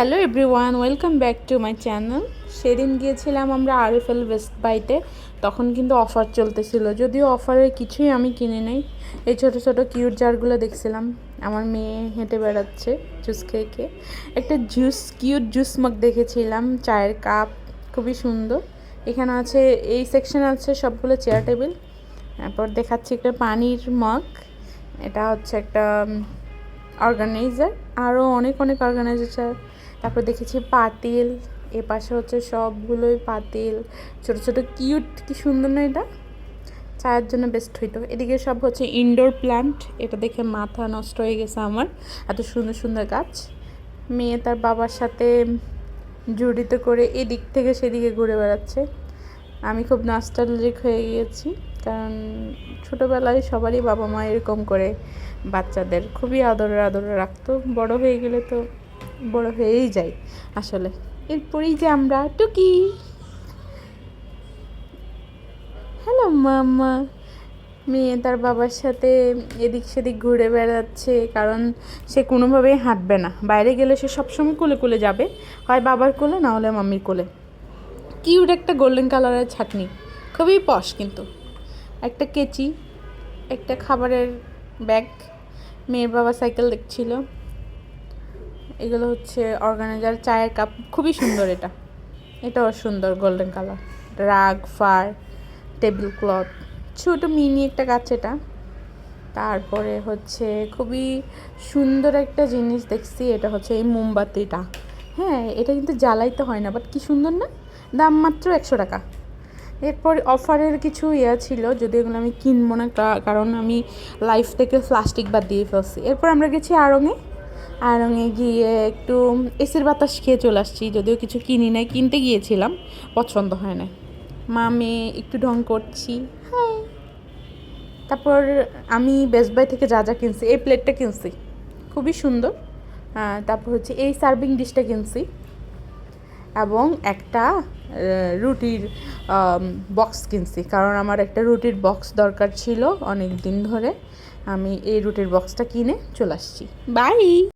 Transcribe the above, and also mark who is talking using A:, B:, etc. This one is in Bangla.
A: Hello everyone, welcome back to my channel. সেদিন গিয়েছিলাম আমরা আরএফএল বেস্ট বাইতে। তখন কিন্তু অফার চলতেছিল, যদিও অফারের কিছুই আমি কিনে নেই। এই ছোটো ছোটো কিউট জারগুলো দেখছিলাম। আমার মেয়ে হেঁটে বেড়াচ্ছে জুস খেয়ে খেয়ে। একটা কিউট জুস মগ দেখেছিলাম, চায়ের কাপ, খুবই সুন্দর। এখানে আছে, এই সেকশনে আছে সবগুলো চেয়ার টেবিল। তারপর দেখাচ্ছি একটা পানির মগ, এটা হচ্ছে একটা অর্গানাইজার, আরও অনেক অনেক অর্গানাইজার। তারপর দেখেছি পাতিল, এ পাশে হচ্ছে সবগুলোই পাতিল, ছোট ছোট কিউট, কি সুন্দর না এটা, চায়ের জন্য বেস্ট হইতো। এদিকে সব হচ্ছে ইনডোর প্ল্যান্ট, এটা দেখে মাথা নষ্ট হয়ে গেছে আমার, এত সুন্দর সুন্দর গাছ। মেয়ে তার বাবার সাথে জড়িত করে এদিক থেকে সেদিকে ঘুরে বেড়াচ্ছে। আমি খুব নস্টালজিক হয়ে গিয়েছি, কারণ ছোটোবেলায় সবারই বাবা মা এরকম করে বাচ্চাদের খুবই আদরে আদরে রাখতো। বড় হয়ে গেলে তো বড় হয়েই যায় আসলে। এরপরেই যে আমরা টুকি, হ্যালো মাম্মা। মেয়ে তার বাবার সাথে এদিক সেদিক ঘুরে বেড়াচ্ছে, কারণ সে কোনোভাবেই হাঁটবে না। বাইরে গেলে সে সবসময় কোলে কোলে যাবে, হয় বাবার কোলে না হলে মাম্মির কোলে। কিউট একটা গোল্ডেন কালারের ছাটনি, খুবই পশ। কিন্তু একটা কেচি, একটা খাবারের ব্যাগ, মেয়ের বাবা সাইকেল দেখছিল। এগুলো হচ্ছে অর্গানাইজার, চায়ের কাপ, খুবই সুন্দর। এটাও সুন্দর, গোল্ডেন কালার। রাগ, ফার, টেবিল ক্লথ, ছোটো মিনি একটা গাছ এটা। তারপরে হচ্ছে খুবই সুন্দর একটা জিনিস দেখছি, এটা হচ্ছে এই মোমবাতিটা। হ্যাঁ, এটা কিন্তু জ্বালাইতে হয় না, বাট কি সুন্দর না, দাম মাত্র 100 টাকা। এরপর অফারের কিছু ছিল, যদি এগুলো আমি কিনবো না, কারণ আমি লাইফ থেকে প্লাস্টিক বাদ দিয়ে ফেলছি। এরপর আমরা গেছি আড়ংয়ে গিয়ে একটু এসির বাতাস খেয়ে চলে আসছি, যদিও কিছু কিনি নাই, কিনতে গিয়েছিলাম, পছন্দ হয় না। মা মেয়ে একটু ঢং করছি। হ্যাঁ, তারপর আমি বেস্ট বাই থেকে যা যা কিনছি, এই প্লেটটা কিনছি, খুবই সুন্দর। তারপর হচ্ছে এই সার্ভিং ডিশটা কিনছি, এবং একটা রুটির বক্স কিনছি, কারণ আমার একটা রুটির বক্স দরকার ছিল অনেক দিন ধরে। আমি এই রুটির বক্সটা কিনে চলে আসছি। বাই।